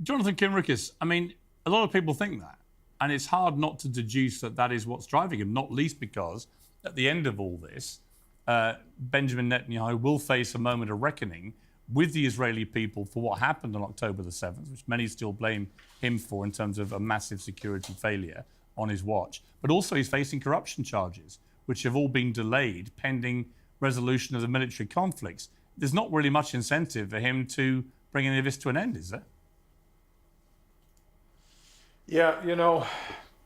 Jonathan Conricus, I mean, a lot of people think that, and it's hard not to deduce that that is what's driving him, not least because at the end of all this, Benjamin Netanyahu will face a moment of reckoning with the Israeli people for what happened on October the 7th, which many still blame him for in terms of a massive security failure on his watch. But also he's facing corruption charges, which have all been delayed pending resolution of the military conflicts. There's not really much incentive for him to bring any of this to an end, is there? Yeah, you know,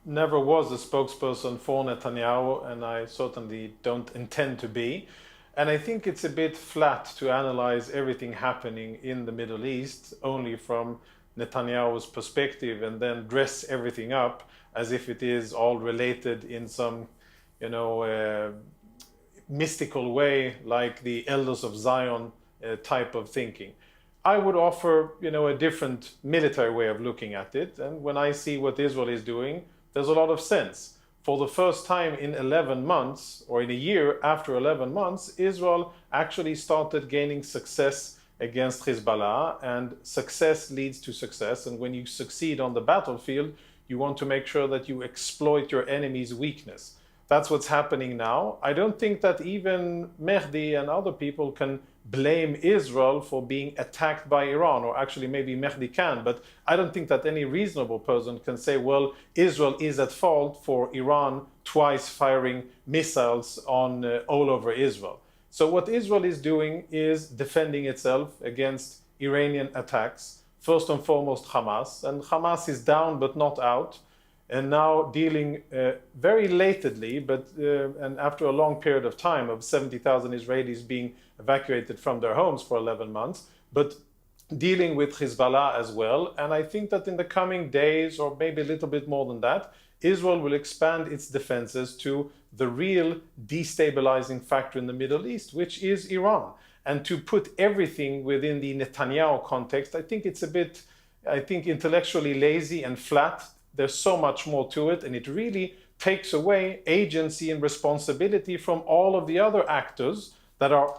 never was a spokesperson for Netanyahu, and I certainly don't intend to be. And I think it's a bit flat to analyze everything happening in the Middle East only from Netanyahu's perspective and then dress everything up as if it is all related in some, you know, mystical way, like the Elders of Zion type of thinking. I would offer, you know, a different military way of looking at it. And when I see what Israel is doing, there's a lot of sense. For the first time in 11 months, or in a year after 11 months, Israel actually started gaining success against Hezbollah, and success leads to success. And when you succeed on the battlefield, you want to make sure that you exploit your enemy's weakness. That's what's happening now. I don't think that even Mehdi and other people can blame Israel for being attacked by Iran, or actually maybe Mehdi can, but I don't think that any reasonable person can say, well, Israel is at fault for Iran twice firing missiles on all over Israel. So what Israel is doing is defending itself against Iranian attacks, first and foremost Hamas, and Hamas is down but not out, and now dealing very lately, but and after a long period of time of 70,000 Israelis being evacuated from their homes for 11 months, but dealing with Hezbollah as well. And I think that in the coming days, or maybe a little bit more than that, Israel will expand its defenses to the real destabilizing factor in the Middle East, which is Iran. And to put everything within the Netanyahu context, I think it's a bit, intellectually lazy and flat. There's so much more to it, and it really takes away agency and responsibility from all of the other actors that are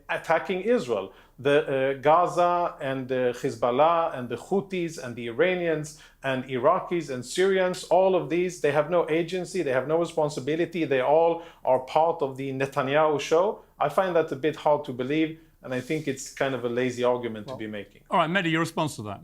attacking Israel. The Gaza and the Hezbollah and the Houthis and the Iranians and Iraqis and Syrians, all of these, they have no agency, they have no responsibility, they all are part of the Netanyahu show. I find that a bit hard to believe, and I think it's kind of a lazy argument to be making. All right, Mehdi, your response to that?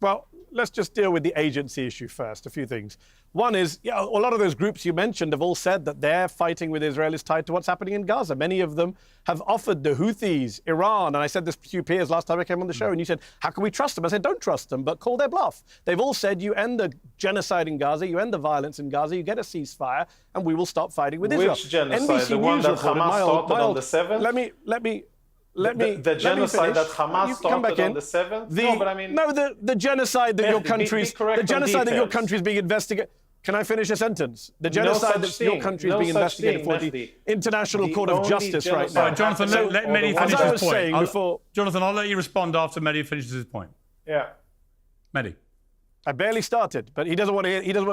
Well, let's just deal with the agency issue first. A few things. One is, a lot of those groups you mentioned have all said that their fighting with Israel is tied to what's happening in Gaza. Many of them have offered the Houthis, Iran, and I said this to you peers last time I came on the show, and you said, how can we trust them? I said, don't trust them, but call their bluff. They've all said, you end the genocide in Gaza, you end the violence in Gaza, you get a ceasefire, and we will stop fighting with Israel. Which genocide? NBC The one that Hamas started on the 7th? The genocide that Hamas started on the 7th? The genocide that your country's being investigated. Can I finish a sentence? The genocide that your country is being investigated for the International Court of Justice right now. Jonathan, let Mehdi finish his point. Jonathan, I'll let you respond after Mehdi finishes his point. Yeah. Mehdi. I barely started, but he doesn't want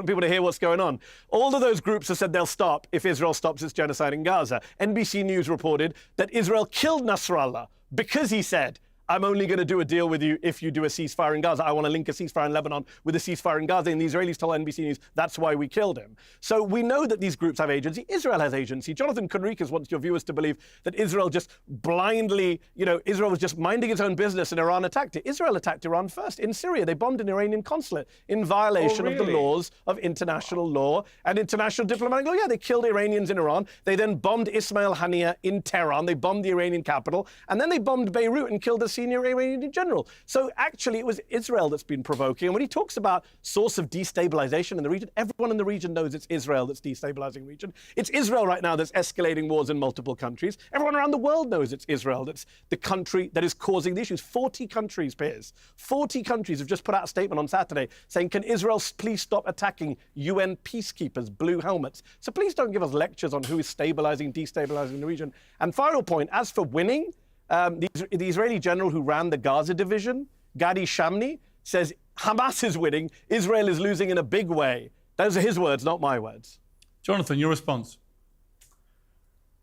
people to hear what's going on. All of those groups have said they'll stop if Israel stops its genocide in Gaza. NBC News reported that Israel killed Nasrallah because he said, I'm only going to do a deal with you if you do a ceasefire in Gaza. I want to link a ceasefire in Lebanon with a ceasefire in Gaza. And the Israelis told NBC News that's why we killed him. So we know that these groups have agency. Israel has agency. Jonathan Conricus wants your viewers to believe that Israel just blindly, Israel was just minding its own business and Iran attacked it. Israel attacked Iran first. In Syria, they bombed an Iranian consulate in violation of the laws of international law and international diplomatic law. Yeah, they killed Iranians in Iran. They then bombed Ismail Haniyeh in Tehran. They bombed the Iranian capital. And then they bombed Beirut and killed a senior Iranian general. So actually, it was Israel that's been provoking. And when he talks about source of destabilization in the region, everyone in the region knows it's Israel that's destabilizing the region. It's Israel right now that's escalating wars in multiple countries. Everyone around the world knows it's Israel that's the country that is causing the issues. 40 countries, peers. 40 countries have just put out a statement on Saturday saying, can Israel please stop attacking UN peacekeepers, blue helmets? So please don't give us lectures on who is stabilizing, destabilizing the region. And final point, as for winning, the Israeli general who ran the Gaza division, Gadi Shamni, says Hamas is winning, Israel is losing in a big way. Those are his words, not my words. Jonathan, your response?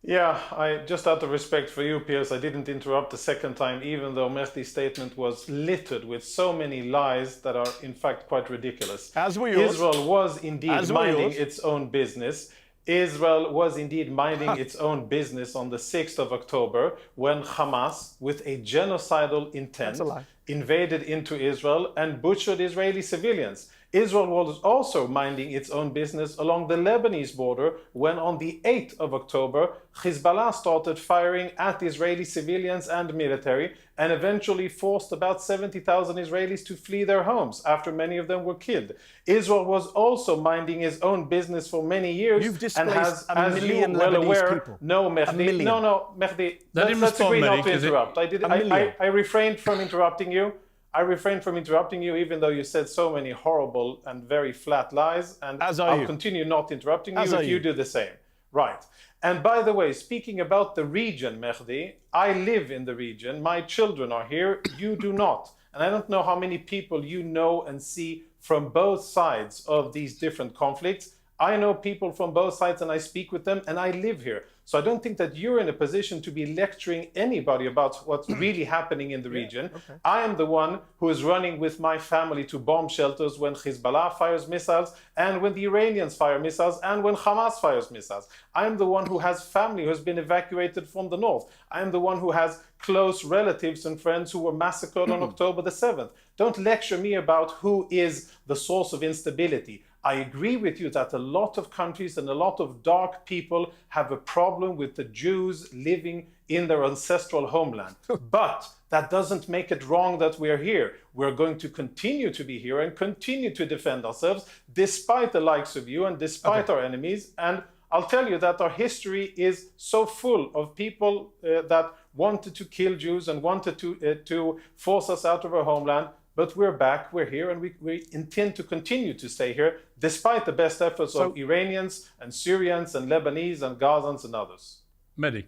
Yeah, just out of respect for you, Piers, I didn't interrupt the second time, even though Mehdi's statement was littered with so many lies that are in fact quite ridiculous. As were yours. Israel was indeed minding its own business. Israel was indeed minding its own business on the 6th of October when Hamas, with a genocidal intent, invaded into Israel and butchered Israeli civilians. Israel was also minding its own business along the Lebanese border when on the 8th of October, Hezbollah started firing at Israeli civilians and military and eventually forced about 70,000 Israelis to flee their homes after many of them were killed. Israel was also minding its own business for many years. You've displaced and has, a million as you well Lebanese aware, people. No, Mehdi. No, Mehdi. Let's agree not to interrupt. I refrained from interrupting you. I refrained from interrupting you, even though you said so many horrible and very flat lies. And I'll continue not interrupting you if you do the same. Right. And by the way, speaking about the region, Mehdi, I live in the region. My children are here. You do not. And I don't know how many people you know and see from both sides of these different conflicts. I know people from both sides and I speak with them and I live here. So I don't think that you're in a position to be lecturing anybody about what's really happening in the region. Okay. I am the one who is running with my family to bomb shelters when Hezbollah fires missiles and when the Iranians fire missiles and when Hamas fires missiles. I am the one who has family who has been evacuated from the north. I am the one who has close relatives and friends who were massacred on October the 7th. Don't lecture me about who is the source of instability. I agree with you that a lot of countries and a lot of dark people have a problem with the Jews living in their ancestral homeland. But that doesn't make it wrong that we're here. We're going to continue to be here and continue to defend ourselves despite the likes of you and despite our enemies. And I'll tell you that our history is so full of people that wanted to kill Jews and wanted to force us out of our homeland. But we're back, we're here, and we intend to continue to stay here, despite the best efforts of Iranians and Syrians and Lebanese and Gazans and others. Mehdi.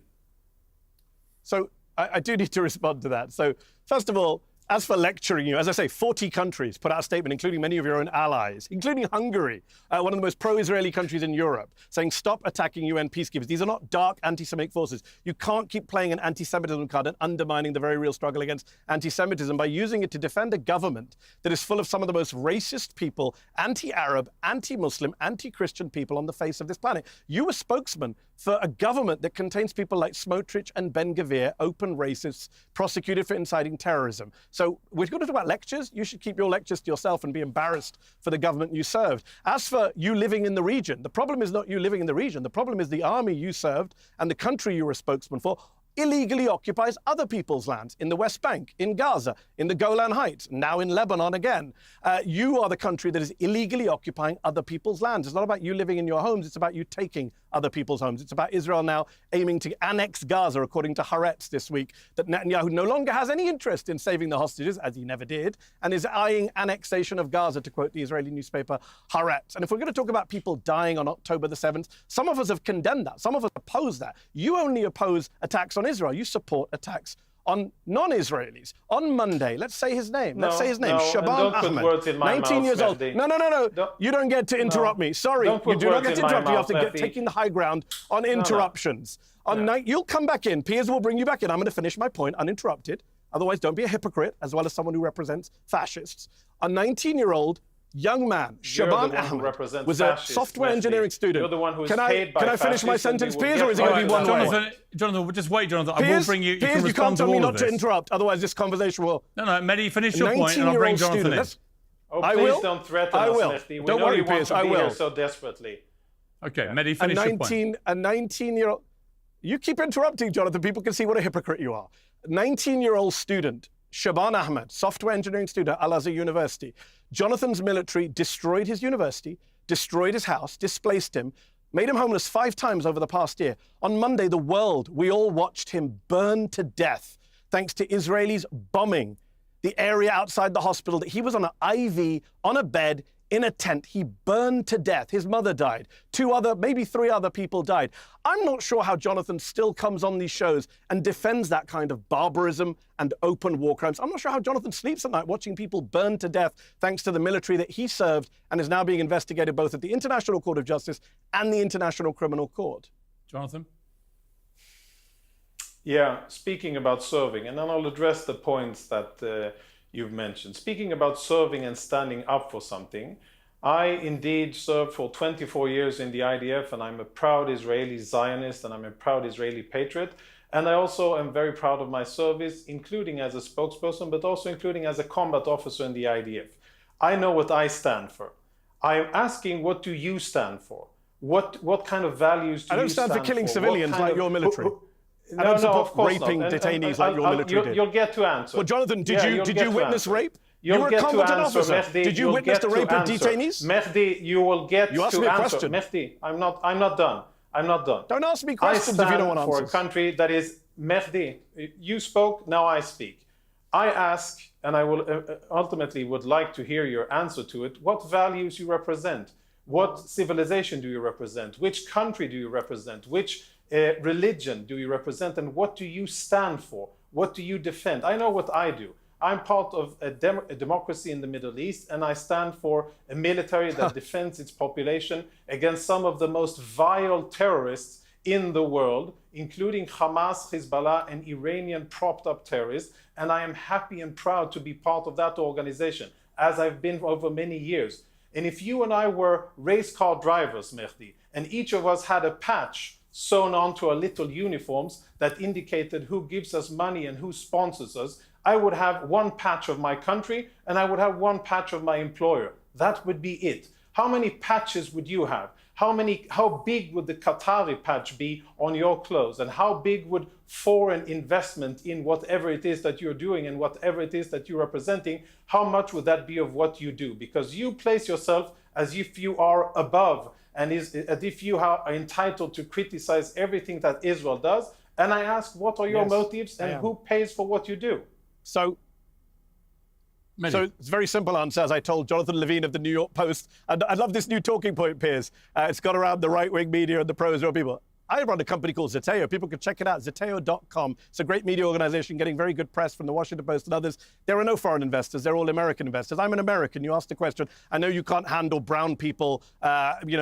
So I do need to respond to that. So first of all, as for lecturing you, as I say, 40 countries put out a statement, including many of your own allies, including Hungary, one of the most pro-Israeli countries in Europe, saying stop attacking UN peacekeepers. These are not dark anti-Semitic forces. You can't keep playing an anti-Semitism card and undermining the very real struggle against anti-Semitism by using it to defend a government that is full of some of the most racist people, anti-Arab, anti-Muslim, anti-Christian people on the face of this planet. You were spokesman for a government that contains people like Smotrich and Ben-Gvir, open racists, prosecuted for inciting terrorism. So we're going to talk about lectures. You should keep your lectures to yourself and be embarrassed for the government you served. As for you living in the region, the problem is not you living in the region. The problem is the army you served and the country you were a spokesman for illegally occupies other people's lands in the West Bank, in Gaza, in the Golan Heights, now in Lebanon again. You are the country that is illegally occupying other people's lands. It's not about you living in your homes. It's about you taking other people's homes. It's about Israel now aiming to annex Gaza, according to Haaretz this week, that Netanyahu no longer has any interest in saving the hostages, as he never did, and is eyeing annexation of Gaza, to quote the Israeli newspaper Haaretz. And if we're going to talk about people dying on October the 7th, some of us have condemned that. Some of us oppose that. You only oppose attacks on Israel. You support attacks on non-Israelis. On Monday, let's say his name. Let's say his name. Shaban Ahmed, 19 years old. No. You don't get to interrupt me. Sorry, you do not get to interrupt me after taking the high ground on interruptions. You'll come back in. Piers will bring you back in. I'm going to finish my point uninterrupted. Otherwise, don't be a hypocrite, as well as someone who represents fascists. A 1919-year-old young man, Shaban Ahmed, was a software engineering student. You're the one who's can I finish my sentence, Piers, or is it going to be one way? Jonathan, just wait, Jonathan. Piers, I will bring you. Piers, you can't tell me not to interrupt, otherwise this conversation will. No, Mehdi, finish your point, and I'll bring Jonathan in. Oh, please don't threaten us, Mehdi. Don't worry, Piers, I will. So desperately. Okay, Mehdi, finish your point. A 19-year-old. You keep interrupting, Jonathan. People can see what a hypocrite you are. 19-year-old student, Shaban Ahmed, software engineering student at Al-Azhar University. Jonathan's military destroyed his university, destroyed his house, displaced him, made him homeless 5 times over the past year. On Monday, the world, we all watched him burn to death thanks to Israelis bombing the area outside the hospital that he was on an IV, on a bed, in a tent. He burned to death. His mother died. 2 other, maybe 3 other people died. I'm not sure how Jonathan still comes on these shows and defends that kind of barbarism and open war crimes. I'm not sure how Jonathan sleeps at night watching people burn to death thanks to the military that he served and is now being investigated both at the International Court of Justice and the International Criminal Court. Jonathan? Yeah, speaking about serving, and then I'll address the points that you've mentioned. Speaking about serving and standing up for something, I indeed served for 24 years in the IDF, and I'm a proud Israeli Zionist, and I'm a proud Israeli patriot. And I also am very proud of my service, including as a spokesperson, but also including as a combat officer in the IDF. I know what I stand for. I am asking, what do you stand for? What kind of values do you stand for? I don't stand for killing civilians like your military. I don't support raping detainees like your military did. You'll get to answer. Well, Jonathan, did you witness rape? You were a combatant officer. Mehdi, did you witness the rape of detainees? Mehdi, you will get to answer. You asked me a question. Mehdi, I'm not done. I'm not done. Don't ask me questions if you don't want answers. I stand for a country that is, Mehdi, you spoke, now I speak. I ask, and I will ultimately would like to hear your answer to it, what values you represent? What civilization do you represent? Which country do you represent? Which religion do you represent? And what do you stand for? What do you defend? I know what I do. I'm part of a democracy in the Middle East, and I stand for a military that defends its population against some of the most vile terrorists in the world, including Hamas, Hezbollah, and Iranian propped-up terrorists. And I am happy and proud to be part of that organization, as I've been over many years. And if you and I were race car drivers, Mehdi, and each of us had a patch sewn onto our little uniforms that indicated who gives us money and who sponsors us, I would have one patch of my country and I would have one patch of my employer. That would be it. How many patches would you have? How big would the Qatari patch be on your clothes? And how big would foreign investment in whatever it is that you're doing and whatever it is that you're representing, how much would that be of what you do? Because you place yourself as if you are above and as if you are entitled to criticize everything that Israel does. And I ask, what are your motives and who pays for what you do? So it's a very simple answer, as I told Jonathan Levine of the New York Post. And I love this new talking point, Piers. It's got around the right-wing media and the pro-Israel people. I run a company called Zeteo. People can check it out, zeteo.com. It's a great media organization getting very good press from the Washington Post and others. There are no foreign investors. They're all American investors. I'm an American. You asked the question. I know you can't handle brown people,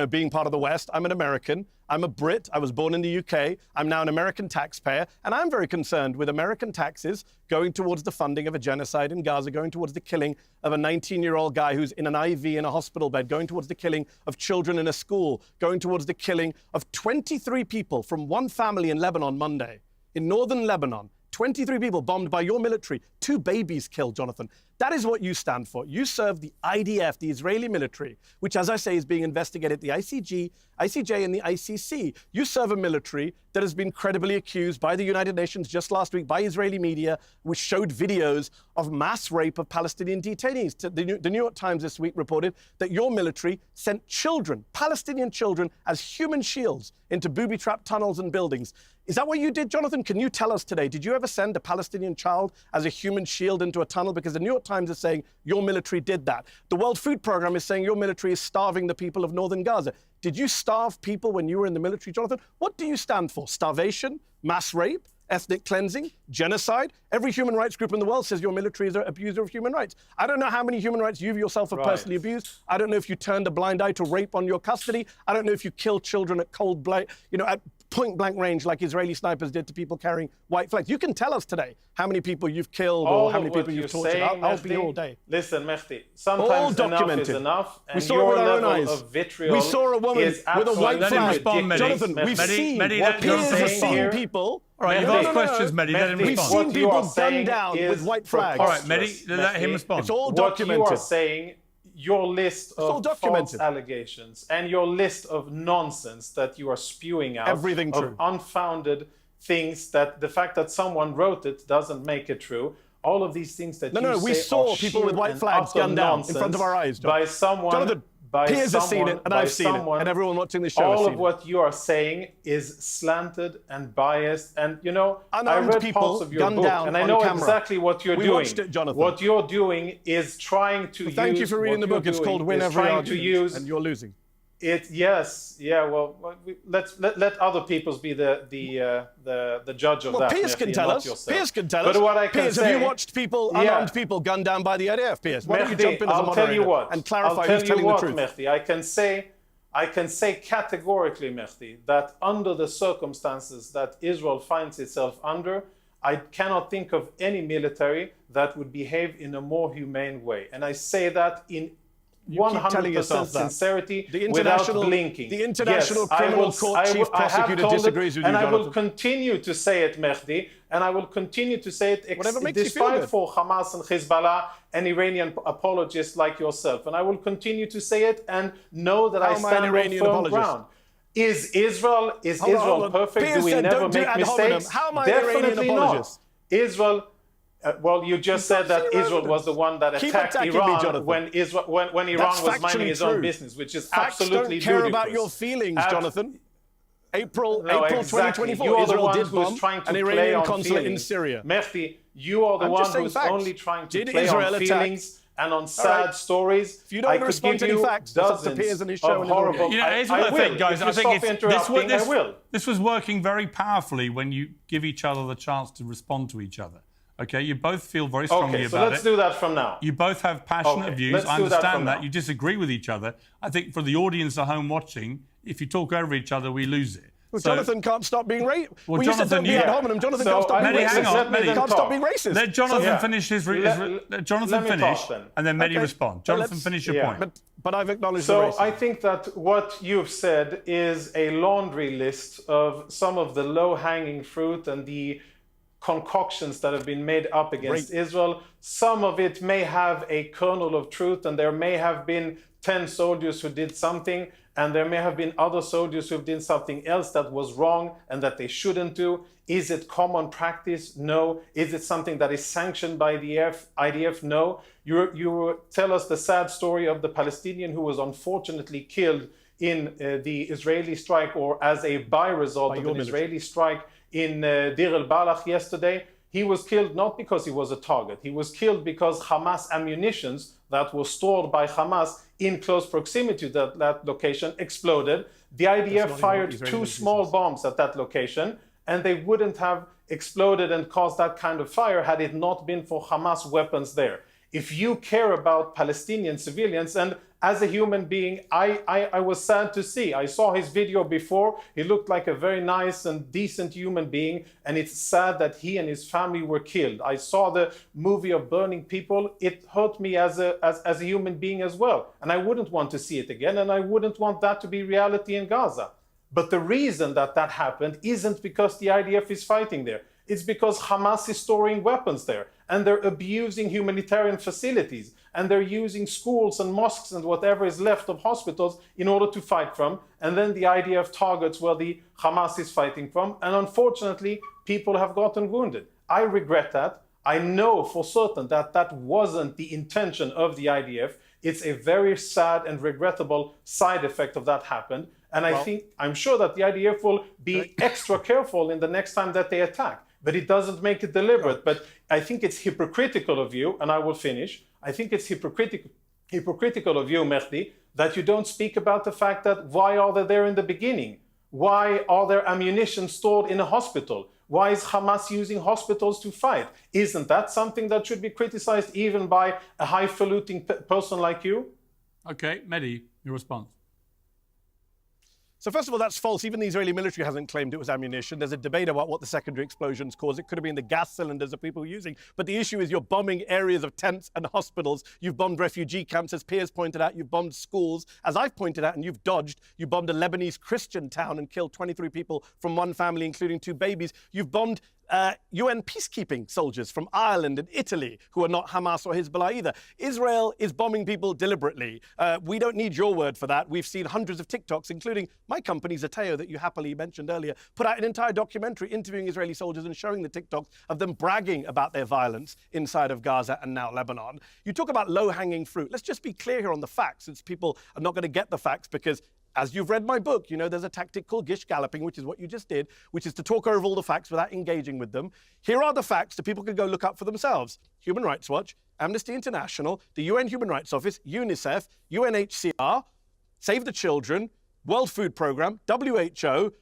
being part of the West. I'm an American. I'm a Brit. I was born in the UK. I'm now an American taxpayer. And I'm very concerned with American taxes going towards the funding of a genocide in Gaza, going towards the killing of a 19-year-old guy who's in an IV in a hospital bed, going towards the killing of children in a school, going towards the killing of 23 people from one family in Lebanon Monday, in northern Lebanon. 23 people bombed by your military, 2 babies killed, Jonathan. That is what you stand for. You serve the IDF, the Israeli military, which, as I say, is being investigated at the ICJ and the ICC. You serve a military that has been credibly accused by the United Nations just last week, by Israeli media, which showed videos of mass rape of Palestinian detainees. The New York Times this week reported that your military sent children, Palestinian children, as human shields into booby-trapped tunnels and buildings. Is that what you did, Jonathan? Can you tell us today, did you ever send a Palestinian child as a human shield into a tunnel? Because the New York Times is saying your military did that. The World Food Programme is saying your military is starving the people of northern Gaza. Did you starve people when you were in the military, Jonathan? What do you stand for? Starvation? Mass rape? Ethnic cleansing? Genocide? Every human rights group in the world says your military is an abuser of human rights. I don't know how many human rights you yourself have personally abused. I don't know if you turned a blind eye to rape on your custody. I don't know if you killed children at at point-blank range like Israeli snipers did to people carrying white flags. You can tell us today how many people you've killed or how many people you've tortured. I'll be all day. Listen, Mehdi, sometimes enough is enough, and we saw it with our own eyes. Of vitriol we saw a woman with a white flag. Jonathan, we've seen what Piers has seen people. All right, you've asked questions, Mehdi. Let him respond. We've seen people gunned down with white flags. All right, Mehdi, let him respond. It's all documented. What you are saying, your list of false allegations and your list of nonsense that you are spewing out, everything true, of unfounded things, that the fact that someone wrote it doesn't make it true. All of these things that we saw people with white flags gunned down in front of our eyes, by someone. Jonathan, Piers has seen it, and I've seen it, and everyone watching the show has seen it. All of what you are saying is slanted and biased, and I read parts of your book, and I know exactly what you're doing. We watched it, Jonathan. What you're doing is trying to use. Thank you for reading the book. It's called Win Every Argument, and you're losing. Well, let other peoples be the judge of that. Piers can tell us. Piers can tell us. But what I can Piers, say, have you watched unarmed people gunned down by the IDF, Piers? Why don't you jump in as a moderator and clarify who's telling the truth? Mehdi, I can say I can say categorically, Mehdi, that under the circumstances that Israel finds itself under, I cannot think of any military that would behave in a more humane way. And I say that in 100% sincerity, without blinking. The International Criminal Court Chief Prosecutor disagrees with you, and Jonathan. I will continue to say it, Mehdi, and I will continue to say it despite for Hamas and Hezbollah and Iranian apologists like yourself. And I will continue to say it and know that I stand on firm ground. Is Israel perfect? Do we never make mistakes? How am I Definitely not. Israel. Well, you just said that Israel was the one that attacked Iran when Iran was minding his own business, which is absolutely ludicrous. Facts don't care about your feelings, Jonathan. April 2024, you are Israel did who's bomb trying to an play Iranian on consulate feelings. in Syria. Mehdi, you are the one who's only trying to play on feelings and on sad stories. If you don't want to respond to any facts, it's up to Piers and his show. Here's what I think, guys. I think this was working very powerfully when you give each other the chance to respond to each other. Okay, you both feel very strongly about it. Okay, so let's do that from now. You both have passionate views. I understand that. You disagree with each other. I think for the audience at home watching, if you talk over each other, we lose it. Well, Jonathan can't stop being racist. Well, Jonathan, Jonathan can't stop being racist. Mehdi, can't stop being racist. Let Jonathan finish his... Jonathan finish, and then Mehdi respond. Jonathan, finish your point. But I've acknowledged the racism. So I think that what you've said is a laundry list of some of the low-hanging fruit and the concoctions that have been made up against Israel. Some of it may have a kernel of truth, and there may have been 10 soldiers who did something, and there may have been other soldiers who did something else that was wrong and that they shouldn't do. Is it common practice? No. Is it something that is sanctioned by the IDF? No. You tell us the sad story of the Palestinian who was unfortunately killed in the Israeli strike, or as a by-result of an Israeli strike in Deir el-Balach yesterday. He was killed not because he was a target. He was killed because Hamas ammunitions that were stored by Hamas in close proximity to that location exploded. The IDF fired 2 small bombs at that location, and they wouldn't have exploded and caused that kind of fire had it not been for Hamas weapons there. If you care about Palestinian civilians, and as a human being, I was sad to see. I saw his video before. He looked like a very nice and decent human being, and it's sad that he and his family were killed. I saw the movie of burning people. It hurt me as a human being as well, and I wouldn't want to see it again, and I wouldn't want that to be reality in Gaza. But the reason that happened isn't because the IDF is fighting there. It's because Hamas is storing weapons there, and they're abusing humanitarian facilities, and they're using schools and mosques and whatever is left of hospitals in order to fight from. And then the IDF targets where the Hamas is fighting from. And unfortunately, people have gotten wounded. I regret that. I know for certain that wasn't the intention of the IDF. It's a very sad and regrettable side effect of that happened. And I'm sure that the IDF will be extra careful in the next time that they attack. But it doesn't make it deliberate. But I think it's hypocritical of you, and I will finish. I think it's hypocritical of you, Mehdi, that you don't speak about the fact that why are they there in the beginning? Why are there ammunition stored in a hospital? Why is Hamas using hospitals to fight? Isn't that something that should be criticized even by a highfalutin person like you? Okay, Mehdi, your response. So first of all, that's false. Even the Israeli military hasn't claimed it was ammunition. There's a debate about what the secondary explosions caused. It could have been the gas cylinders that people were using. But the issue is you're bombing areas of tents and hospitals. You've bombed refugee camps, as Piers pointed out. You've bombed schools. As I've pointed out, and you've dodged, you bombed a Lebanese Christian town and killed 23 people from one family, including 2 babies. You've bombed UN peacekeeping soldiers from Ireland and Italy who are not Hamas or Hezbollah either. Israel is bombing people deliberately. We don't need your word for that. We've seen hundreds of TikToks, including my company, Zateo, that you happily mentioned earlier, put out an entire documentary interviewing Israeli soldiers and showing the TikToks of them bragging about their violence inside of Gaza and now Lebanon. You talk about low-hanging fruit. Let's just be clear here on the facts, since people are not going to get the facts because as you've read my book, you know there's a tactic called gish galloping, which is what you just did, which is to talk over all the facts without engaging with them. Here are the facts that people can go look up for themselves. Human Rights Watch, Amnesty International, the UN Human Rights Office, UNICEF, UNHCR, Save the Children, World Food Programme, WHO,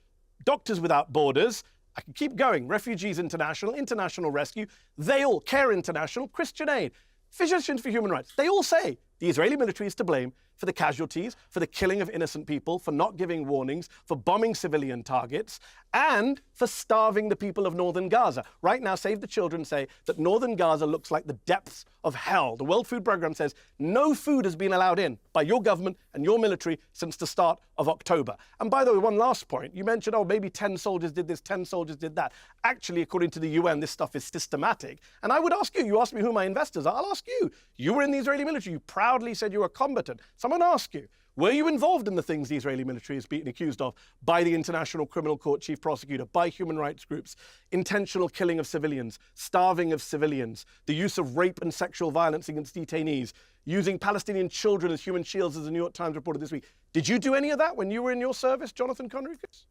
Doctors Without Borders, I can keep going, Refugees International, International Rescue, they all, Care International, Christian Aid, Physicians for Human Rights, they all say The Israeli military is to blame for the casualties, for the killing of innocent people, for not giving warnings, for bombing civilian targets, and for starving the people of northern Gaza. Right now, Save the Children say that northern Gaza looks like the depths of hell. The World Food Programme says no food has been allowed in by your government and your military since the start of October. And by the way, one last point. You mentioned, oh, maybe 10 soldiers did this, 10 soldiers did that. Actually, according to the UN, this stuff is systematic. And I would ask you asked me who my investors are, I'll ask you. You were in the Israeli military. You proudly said you were a combatant. Someone asked you, were you involved in the things the Israeli military is being accused of by the International Criminal Court chief prosecutor, by human rights groups, intentional killing of civilians, starving of civilians, the use of rape and sexual violence against detainees, using Palestinian children as human shields, as the New York Times reported this week? Did you do any of that when you were in your service, Jonathan Conricus?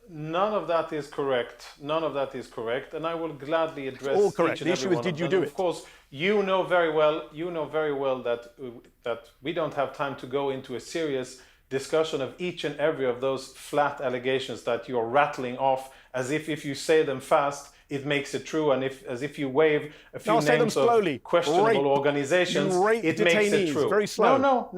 None of that is correct. None of that is correct, and I will gladly address. All correct. Each and The every issue is, one did of you them. do it? Of course, you know very well that we don't have time to go into a serious discussion of each and every of those flat allegations that you're rattling off as if you say them fast, it makes it true, and as if you wave a few names of questionable organizations, it makes it true. Very slow. No.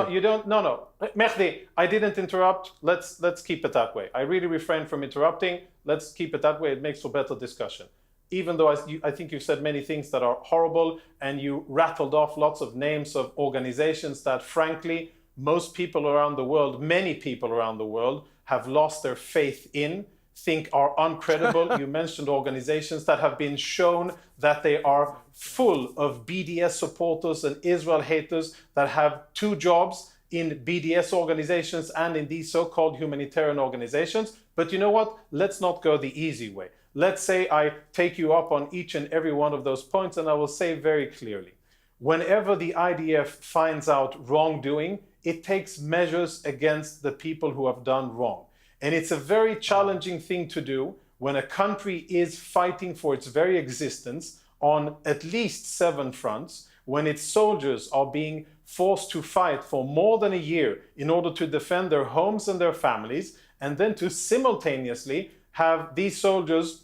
You don't. No. Mehdi, I didn't interrupt. Let's keep it that way. I really refrain from interrupting. Let's keep it that way. It makes for better discussion. Even though I think you've said many things that are horrible, and you rattled off lots of names of organizations that, frankly, most people around the world, many people around the world, have lost their faith in, think are uncredible. You mentioned organizations that have been shown that they are full of BDS supporters and Israel haters that have two jobs in BDS organizations and in these so-called humanitarian organizations. But you know what? Let's not go the easy way. Let's say I take you up on each and every one of those points, and I will say very clearly, whenever the IDF finds out wrongdoing, it takes measures against the people who have done wrong. And it's a very challenging thing to do when a country is fighting for its very existence on at least 7 fronts, when its soldiers are being forced to fight for more than a year in order to defend their homes and their families, and then to simultaneously have these soldiers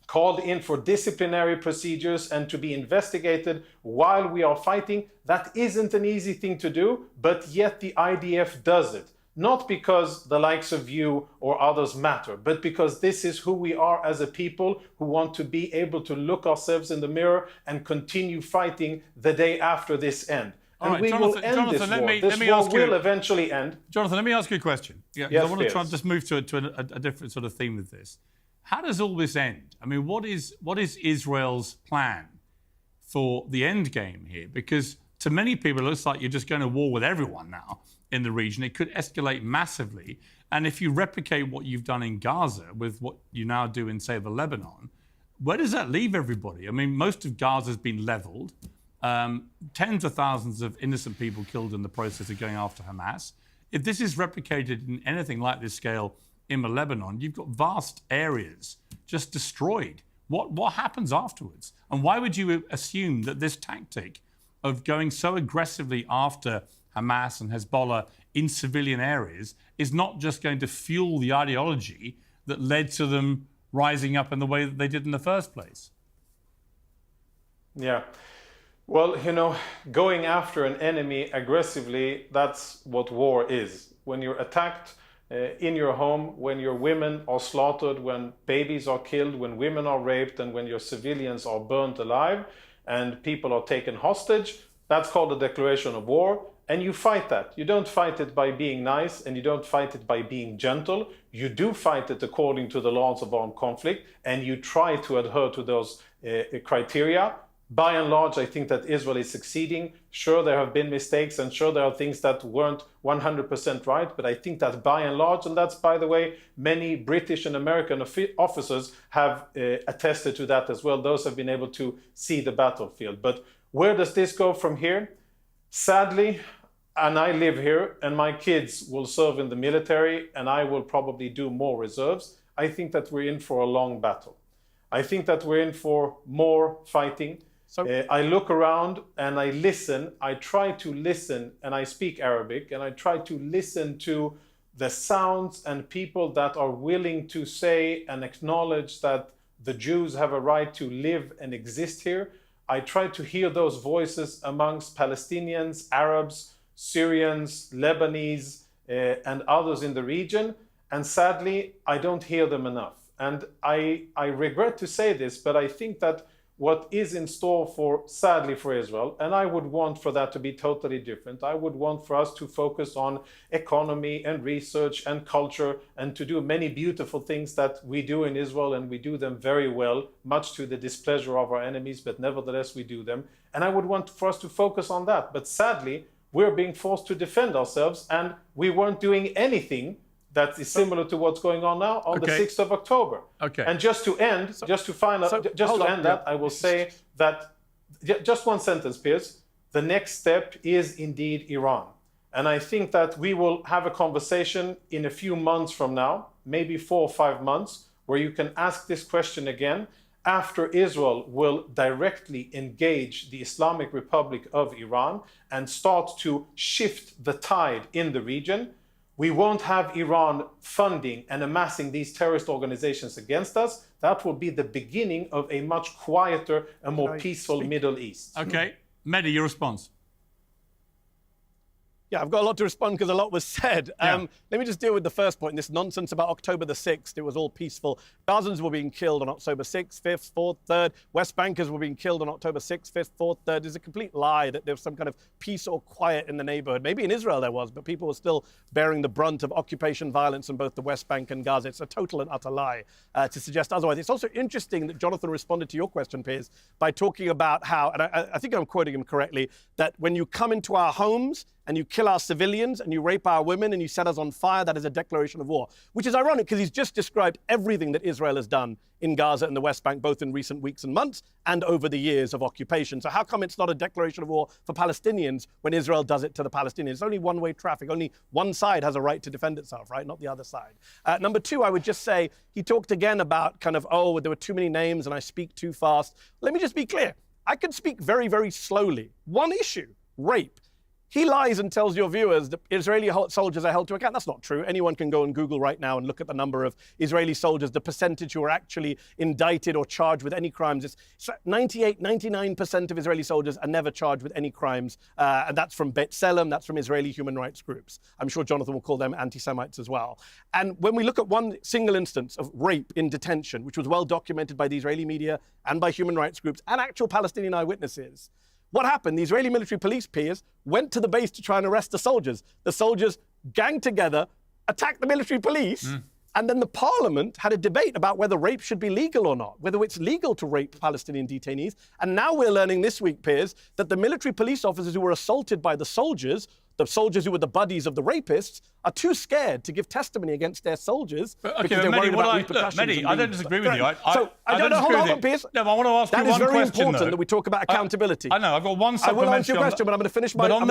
called in for disciplinary procedures and to be investigated while we are fighting. That isn't an easy thing to do, but yet the IDF does it. Not because the likes of you or others matter, but because this is who we are as a people who want to be able to look ourselves in the mirror and continue fighting the day after this end. And we will end this war. This war will eventually end. Jonathan, let me ask you a question. Yes, I want to try and just move to a different sort of theme with this. How does all this end? I mean, what is Israel's plan for the end game here? Because to many people, it looks like you're just going to war with everyone now in the region. It could escalate massively. And if you replicate what you've done in Gaza with what you now do in, say, the Lebanon, where does that leave everybody? I mean, most of Gaza has been leveled. Tens of thousands of innocent people killed in the process of going after Hamas. If this is replicated in anything like this scale in the Lebanon, you've got vast areas just destroyed. What happens afterwards? And why would you assume that this tactic of going so aggressively after Hamas and Hezbollah in civilian areas is not just going to fuel the ideology that led to them rising up in the way that they did in the first place? Yeah. Well, going after an enemy aggressively, that's what war is. When you're attacked in your home, when your women are slaughtered, when babies are killed, when women are raped, and when your civilians are burnt alive and people are taken hostage, that's called a declaration of war. And you fight that. You don't fight it by being nice, and you don't fight it by being gentle. You do fight it according to the laws of armed conflict, and you try to adhere to those criteria. By and large, I think that Israel is succeeding. Sure, there have been mistakes, and sure, there are things that weren't 100% right, but I think that by and large, and that's, by the way, many British and American officers have attested to that as well. Those have been able to see the battlefield. But where does this go from here? Sadly, and I live here, and my kids will serve in the military, and I will probably do more reserves. I think that we're in for a long battle. I think that we're in for more fighting. So I look around and I listen. I try to listen, and I speak Arabic, and I try to listen to the sounds and people that are willing to say and acknowledge that the Jews have a right to live and exist here. I try to hear those voices amongst Palestinians, Arabs, Syrians, Lebanese, and others in the region. And sadly, I don't hear them enough. And I regret to say this, but I think that what is in store sadly for Israel, and I would want for that to be totally different. I would want for us to focus on economy and research and culture and to do many beautiful things that we do in Israel, and we do them very well, much to the displeasure of our enemies, but nevertheless we do them. And I would want for us to focus on that. But sadly, we're being forced to defend ourselves, and we weren't doing anything that is similar to what's going on now on the 6th of October. Okay. And just to end, I will say that, just one sentence, Piers, the next step is indeed Iran. And I think that we will have a conversation in a few months from now, maybe 4 or 5 months, where you can ask this question again after Israel will directly engage the Islamic Republic of Iran and start to shift the tide in the region. We won't have Iran funding and amassing these terrorist organizations against us. That will be the beginning of a much quieter and more peaceful Middle East. Okay. Mehdi, your response. Yeah, I've got a lot to respond because a lot was said. Let me just deal with the first point, this nonsense about October the 6th. It was all peaceful. Gazans were being killed on October 6th, 5th, 4th, 3rd. West Bankers were being killed on October 6th, 5th, 4th, 3rd. It's a complete lie that there was some kind of peace or quiet in the neighborhood. Maybe in Israel there was, but people were still bearing the brunt of occupation violence in both the West Bank and Gaza. It's a total and utter lie to suggest otherwise. It's also interesting that Jonathan responded to your question, Piers, by talking about how, and I think I'm quoting him correctly, that when you come into our homes and you kill our civilians and you rape our women and you set us on fire, that is a declaration of war. Which is ironic because he's just described everything that Israel has done in Gaza and the West Bank, both in recent weeks and months and over the years of occupation. So how come it's not a declaration of war for Palestinians when Israel does it to the Palestinians? It's only one-way traffic. Only one side has a right to defend itself, right? Not the other side. Number two, I would just say, he talked again about kind of, oh, there were too many names and I speak too fast. Let me just be clear. I could speak very, very slowly. One issue, rape. He lies and tells your viewers that Israeli soldiers are held to account. That's not true. Anyone can go on Google right now and look at the number of Israeli soldiers, the percentage who are actually indicted or charged with any crimes. It's 98, 99% of Israeli soldiers are never charged with any crimes. And that's from B'Tselem, that's from Israeli human rights groups. I'm sure Jonathan will call them anti-Semites as well. And when we look at one single instance of rape in detention, which was well documented by the Israeli media and by human rights groups and actual Palestinian eyewitnesses, what happened? The Israeli military police, Piers, went to the base to try and arrest the soldiers. The soldiers ganged together, attacked the military police, and then the parliament had a debate about whether rape should be legal or not, whether it's legal to rape Palestinian detainees. And now we're learning this week, Piers, that the military police officers who were assaulted by the soldiers who were the buddies of the rapists, are too scared to give testimony against their soldiers because they're worried about repercussions. Mehdi, I don't disagree with you. I don't know. Hold on, Piers. No, but I want to ask you one question. That is very important that we talk about accountability. I know. I've got one supplementary. I will answer your question, but I'm going to finish my. But on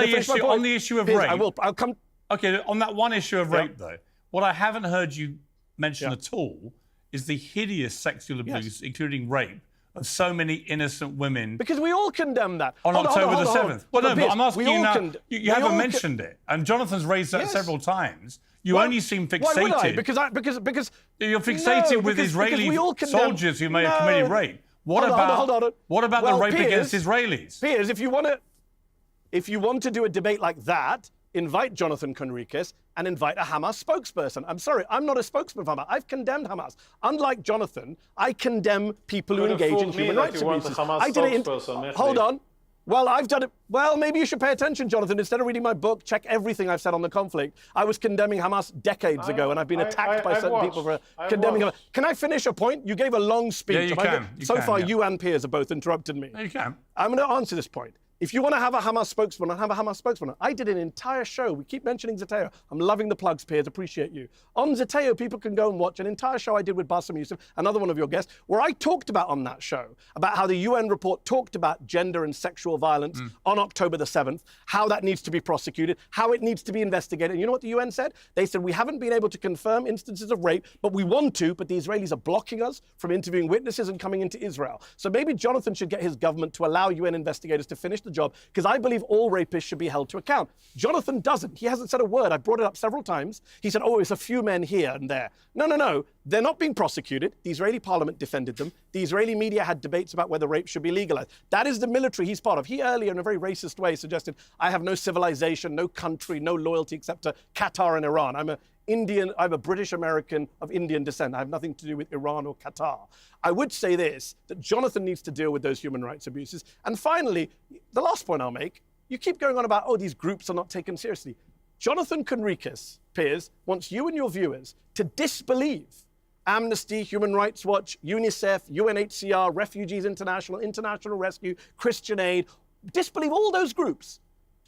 the issue of rape, I will. I'll come. Okay, on that one issue of rape, though, what I haven't heard you mention at all is the hideous sexual abuse, including rape, of so many innocent women. Because we all condemn that. On October the 7th. Well, no, but I'm asking you now, you haven't mentioned it. And Jonathan's raised that several times. You only seem fixated. Why would I? Because you're fixated with Israeli soldiers who may have committed rape. What about the rape against Israelis? Piers, if you want to do a debate like that, invite Jonathan Conricus and invite a Hamas spokesperson. I'm sorry, I'm not a spokesman for Hamas. I've condemned Hamas. Unlike Jonathan, I condemn people who engage in human rights abuses. I did it. Hold on. Well, I've done it. Well, maybe you should pay attention, Jonathan. Instead of reading my book, check everything I've said on the conflict. I was condemning Hamas decades ago, and I've been attacked by certain people for condemning Hamas. Can I finish a point? You gave a long speech. Yeah, so far, you and Piers have both interrupted me. No, you can. I'm going to answer this point. If you want to have a Hamas spokesman, have a Hamas spokesman. I did an entire show. We keep mentioning Zeteo. I'm loving the plugs, Piers. Appreciate you. On Zeteo, people can go and watch an entire show I did with Bassem Youssef, another one of your guests, where I talked about on that show about how the UN report talked about gender and sexual violence on October the 7th, how that needs to be prosecuted, how it needs to be investigated. And you know what the UN said? They said, we haven't been able to confirm instances of rape, but we want to, but the Israelis are blocking us from interviewing witnesses and coming into Israel. So maybe Jonathan should get his government to allow UN investigators to finish the the job because I believe all rapists should be held to account. Jonathan doesn't. He hasn't said a word. I've brought it up several times. He said, oh, it's a few men here and there. No, no, no. They're not being prosecuted. The Israeli parliament defended them. The Israeli media had debates about whether rape should be legalized. That is the military he's part of. He earlier, in a very racist way, suggested, I have no civilization, no country, no loyalty except to Qatar and Iran. I'm a British American of Indian descent. I have nothing to do with Iran or Qatar. I would say this, that Jonathan needs to deal with those human rights abuses. And finally, the last point I'll make, you keep going on about, oh, these groups are not taken seriously. Jonathan Conricus, peers, wants you and your viewers to disbelieve Amnesty, Human Rights Watch, UNICEF, UNHCR, Refugees International, International Rescue, Christian Aid. Disbelieve all those groups.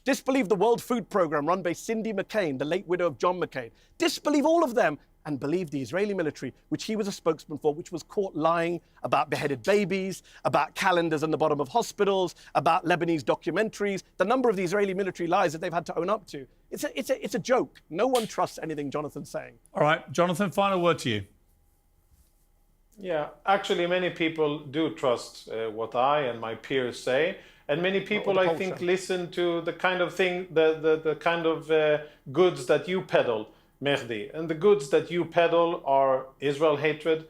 Disbelieve the World Food Programme run by Cindy McCain, the late widow of John McCain. Disbelieve all of them and believe the Israeli military, which he was a spokesman for, which was caught lying about beheaded babies, about calendars on the bottom of hospitals, about Lebanese documentaries, the number of the Israeli military lies that they've had to own up to. It's a joke. No one trusts anything Jonathan's saying. All right, Jonathan, final word to you. Yeah, actually, many people do trust what I and my peers say. And many people, I think, listen to the kind of thing, the kind of goods that you peddle, Mehdi. And the goods that you peddle are Israel hatred.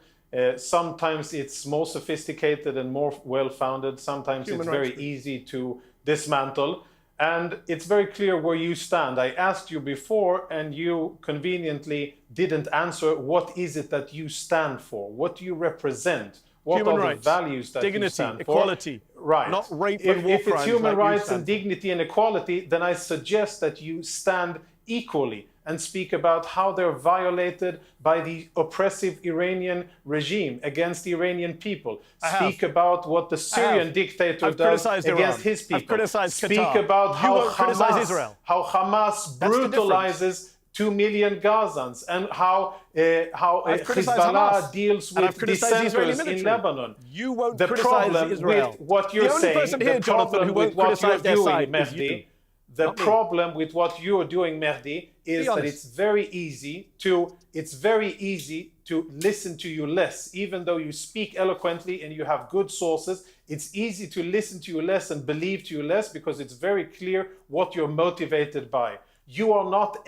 Sometimes it's more sophisticated and more well-founded. Sometimes it's very easy to dismantle. And it's very clear where you stand. I asked you before, and you conveniently didn't answer. What is it that you stand for? What do you represent? What human are rights, the values that dignity, you stand equality, for? Right. Not rape and war if it's crimes human like rights and dignity and equality, then I suggest that you stand equally and speak about how they're violated by the oppressive Iranian regime against the Iranian people. Speak about what the Syrian dictator does against his people. I've criticized Speak Qatar. about how Hamas That's brutalizes 2 million Gazans and how Hezbollah deals with dissenters in Lebanon. You won't the criticize problem Israel. with what you're saying, the problem with what you're doing, Mehdi, Mehdi, the problem with what you're doing, Mehdi, is that it's very easy to listen to you less, even though you speak eloquently and you have good sources. It's easy to listen to you less and believe to you less because it's very clear what you're motivated by. You are not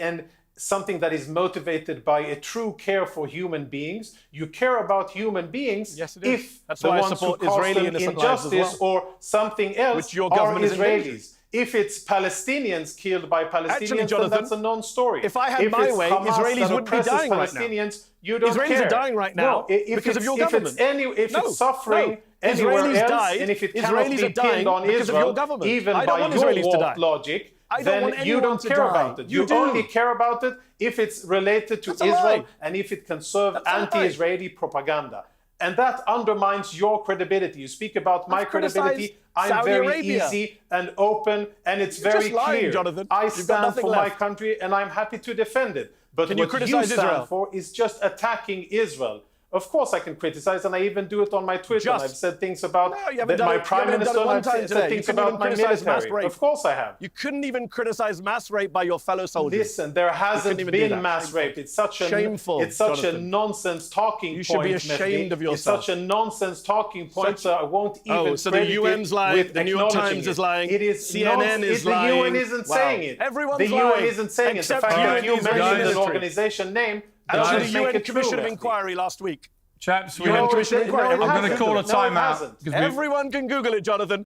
something that is motivated by a true care for human beings. You care about human beings if That's the why ones I support who cause Israeli them innocent lives injustice as well, or something else which your are government is Israelis. If it's Palestinians killed by Palestinians, Actually, Jonathan, then that's a non-story. If I had my way, Israelis wouldn't be dying right now. You don't Israelis care. are dying right now because of your government. If it's suffering anywhere Israelis else, died, and if it cannot Israelis be are dying pinned on because of your Israel, government. even I don't by want your Israelis to die. warped logic, I don't want then you anyone don't to care die. about it. You You do. only care about it if it's related to That's a Israel lie. and if it can serve That's a lie. anti-Israeli propaganda. And that undermines your credibility. You speak about my credibility. I'm Saudi very Arabia. easy and open, and it's You're very just lying, clear. Jonathan. I You've got stand nothing for my left. country, and I'm happy to defend it. But Can you what you criticize stand Israel? for is just attacking Israel. Of course I can criticize, and I even do it on my Twitter. Just. I've said things about my prime minister, and I've said things about my military. Of course I have. You couldn't even criticize mass rape by your fellow soldiers. Listen, there hasn't been mass rape. It's such a Shameful, It's such Jonathan. a nonsense talking point. You should be ashamed of yourself. It's such a nonsense talking point, so I won't even. So the UN's lying, the New York Times is lying, It is CNN is lying. The UN isn't saying it. Everyone's the lying. UN isn't saying it. The Except fact that you you and the mentioned Israeli an military. organization name Actually, doesn't the make UN it true. Commission of Mehdi. Inquiry last week. Chaps, UN Commission of Inquiry. it I'm going to hasn't. call a No, it timeout. hasn't. because we've- Everyone can Google it, Jonathan.